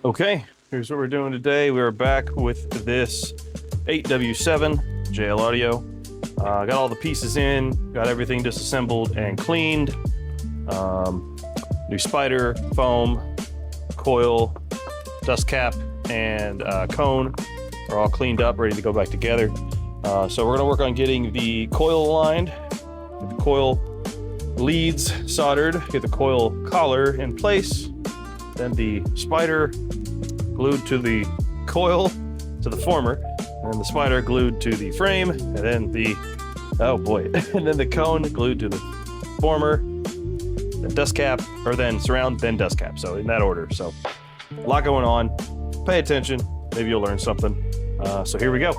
Okay, here's what we're doing today. We are back with this 8W7 JL Audio. Got all the pieces in, got everything disassembled and cleaned. New spider, foam, coil, dust cap, and cone are all cleaned up, ready to go back together. So we're gonna work on getting the coil aligned, get the coil leads soldered, get the coil collar in place, then the spider glued to the coil, to the former, and then the spider glued to the frame, and then the, oh boy, and then the cone glued to the former, then dust cap, or then surround, then dust cap. So in that order. So a lot going on. Pay attention. Maybe you'll learn something. So here we go.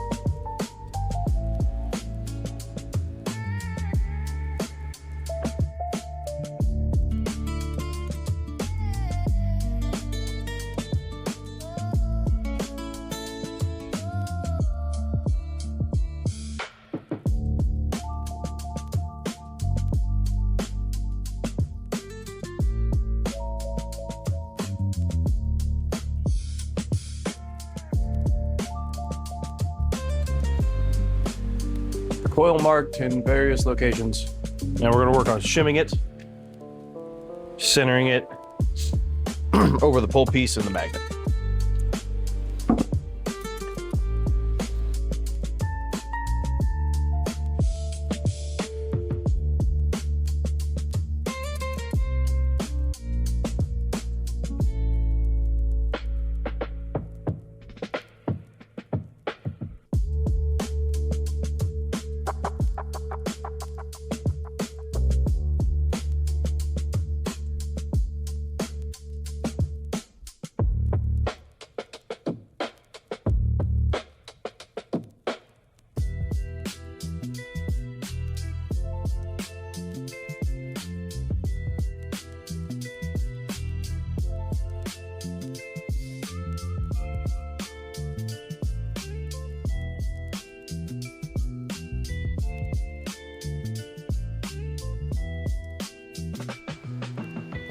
Coil marked in various locations. Now we're going to work on shimming it, centering it over the pull piece and the magnet.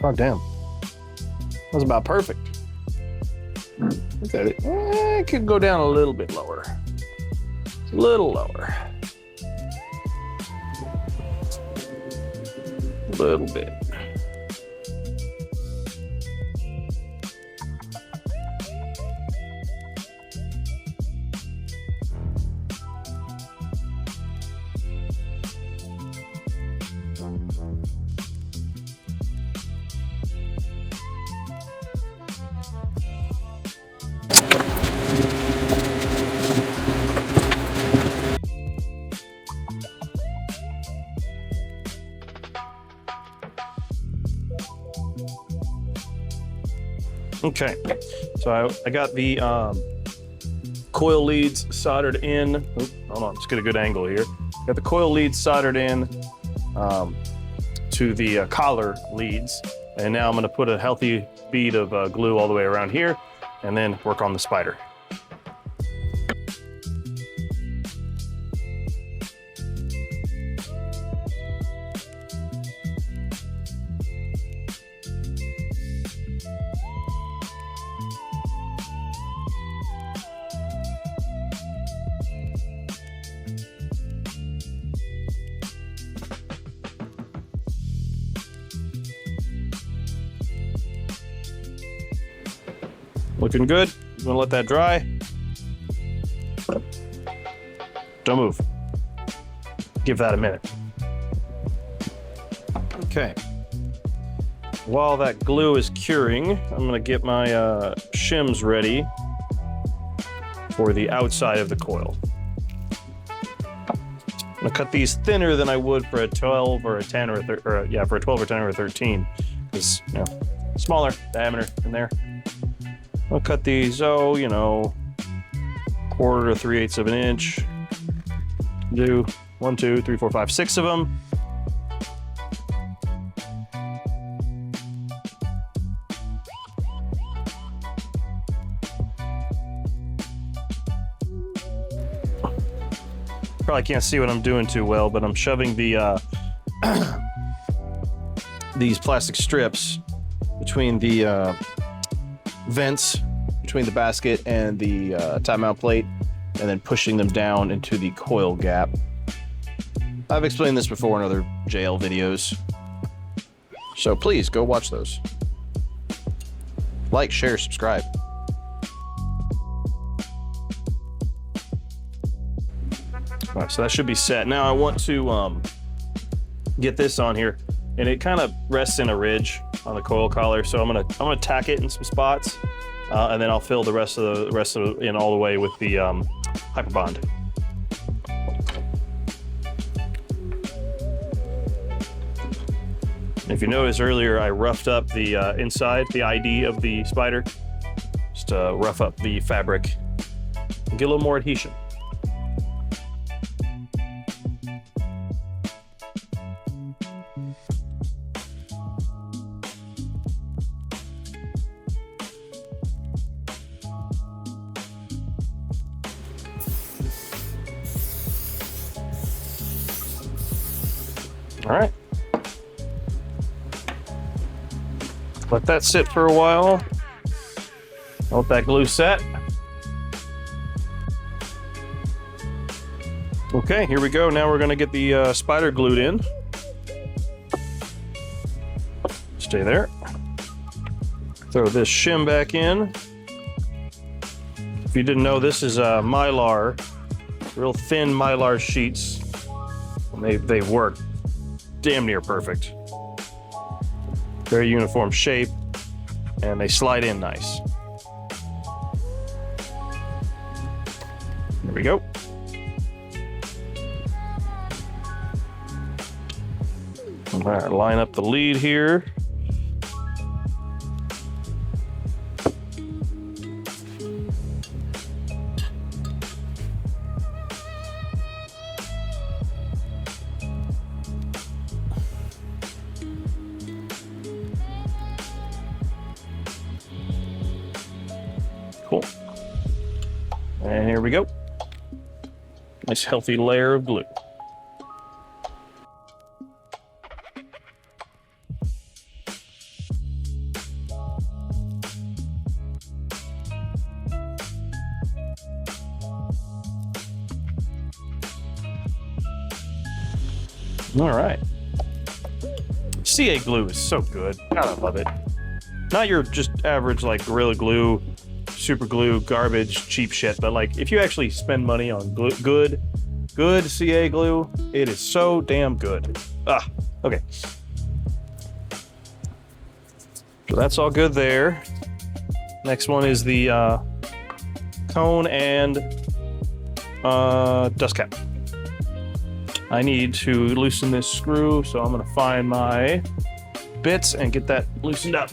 Oh, damn. That was about perfect. Look at it. It could go down a little bit lower. A little lower. A little bit. Okay, so I got the coil leads soldered in. Oop, hold on, let's get a good angle here. Got the coil leads soldered in to the collar leads, and now I'm going to put a healthy bead of glue all the way around here, and then work on the spider. Looking good. I'm gonna let that dry. Don't move. Give that a minute. Okay. While that glue is curing, I'm gonna get my shims ready for the outside of the coil. I'm gonna cut these thinner than I would for a 12 or a 10 or for a 12 or 10 or a 13. Because, you know, smaller diameter in there. I'll cut these, oh, you know, 1/4 to 3/8 of an inch. Do 1, 2, 3, 4, 5, 6 of them. Probably can't see what I'm doing too well, but I'm shoving the these plastic strips between the vents between the basket and the tie mount plate, and then pushing them down into the coil gap. I've explained this before in other JL videos, so please go watch those. Like, share, subscribe. All right, so that should be set. Now I want to get this on here, and it kind of rests in a ridge on the coil collar. So I'm gonna tack it in some spots, and then I'll fill the rest of in all the way with the hyper bond. If you noticed earlier, I roughed up the inside, the ID of the spider, just to rough up the fabric and get a little more adhesion. All right. Let that sit for a while. Let that glue set. Okay, here we go. Now we're going to get the spider glued in. Stay there. Throw this shim back in. If you didn't know, this is Mylar, real thin Mylar sheets. And they work damn near perfect. Very uniform shape, and they slide in nice. There we go. All right, line up the lead here. Cool. And here we go. Nice healthy layer of glue. All right. CA glue is so good. Gotta love it. Not your just average like Gorilla Glue, super glue, garbage, cheap shit, but like if you actually spend money on good CA glue, it is so damn good. Okay. So that's all good there. Next one is the cone and dust cap. I need to loosen this screw, so I'm gonna find my bits and get that loosened up.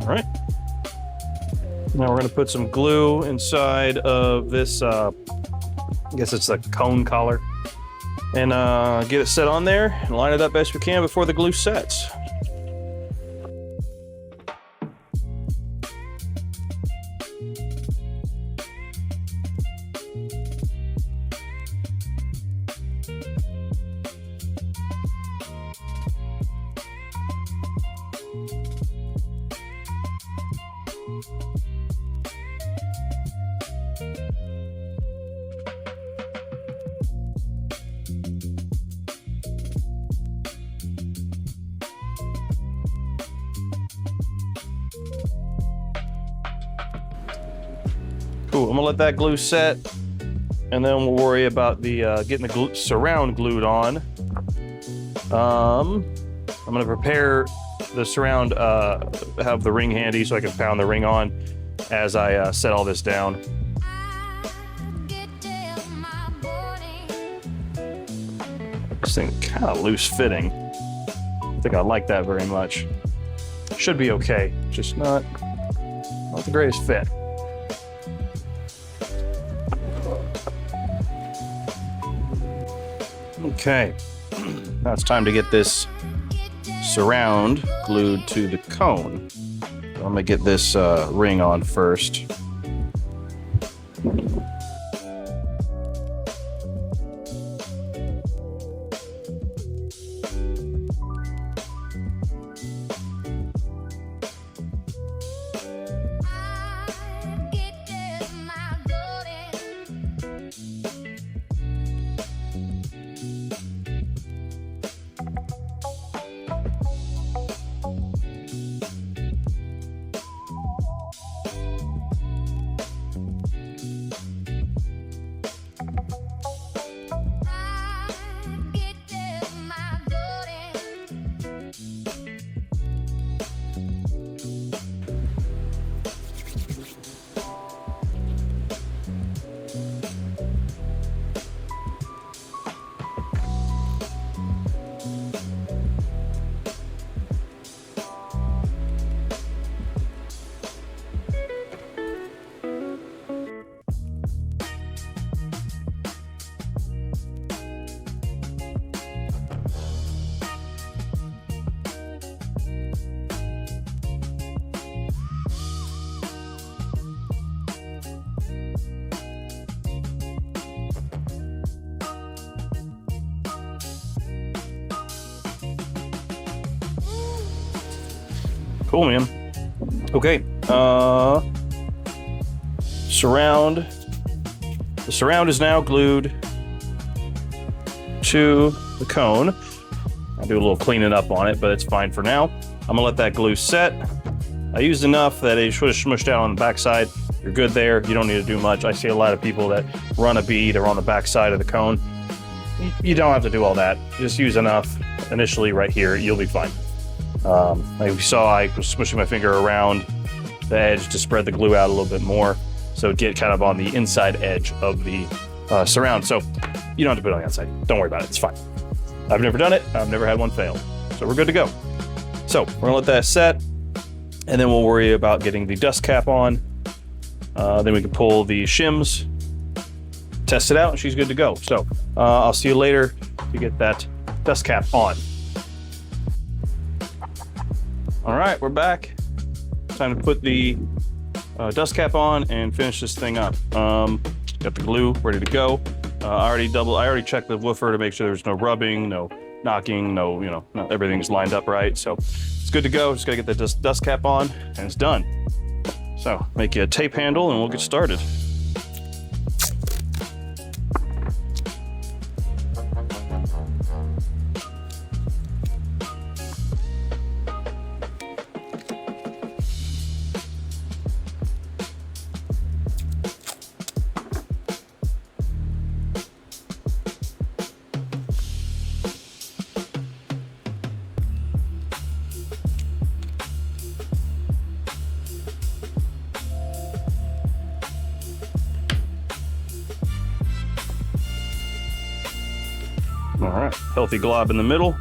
All right. Now we're going to put some glue inside of this, I guess it's a cone collar, and get it set on there and line it up best we can before the glue sets. Cool, I'm gonna let that glue set. and then we'll worry about the getting the surround glued on. I'm gonna prepare the surround, have the ring handy so I can pound the ring on as I set all this down. This thing kind of loose fitting. I think I like that very much. Should be okay, just not the greatest fit. Okay, now it's time to get this surround glued to the cone. So I'm gonna get this ring on first. Cool, man. Okay, surround. The surround is now glued to the cone. I'll do a little cleaning up on it, but it's fine for now. I'm gonna let that glue set. I used enough that it should have smushed out on the backside. You're good there. You don't need to do much. I see a lot of people that run a bead or on the backside of the cone. You don't have to do all that. Just use enough initially right here. You'll be fine. Like you saw, I was smushing my finger around the edge to spread the glue out a little bit more, so it get kind of on the inside edge of the surround. So you don't have to put it on the outside. Don't worry about it. It's fine. I've never done it. I've never had one fail. So we're good to go. So we're gonna let that set, and then we'll worry about getting the dust cap on. Then we can pull the shims, test it out, and she's good to go. So I'll see you later to get that dust cap on. All right, we're back. Time to put the dust cap on and finish this thing up. Got the glue ready to go. I already checked the woofer to make sure there's no rubbing, no knocking, no, everything's lined up right. So it's good to go. Just gotta get the dust cap on and it's done. So make you a tape handle and we'll get started. All right, healthy glob in the middle.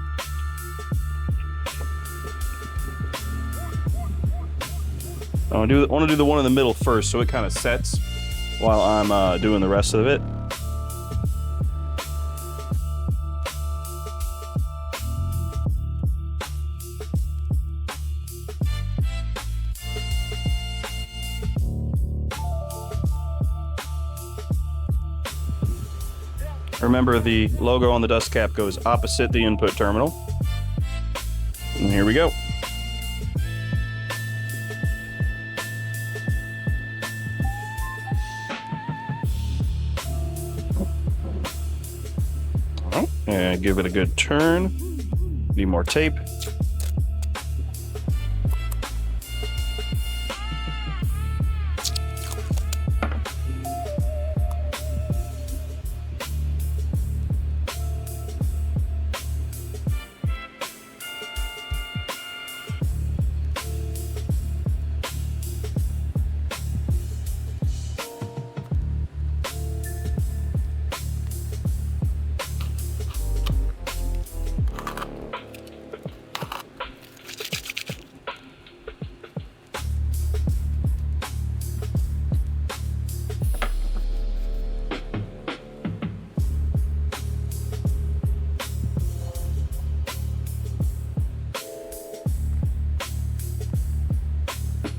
I want to do the one in the middle first, so it kind of sets while I'm doing the rest of it. Remember, the logo on the dust cap goes opposite the input terminal. And here we go. All right, and give it a good turn. Need more tape.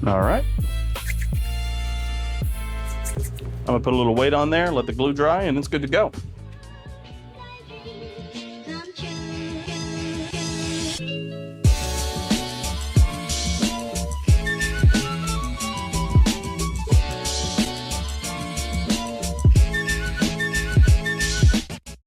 All right. I'm gonna put a little weight on there, let the glue dry, and it's good to go.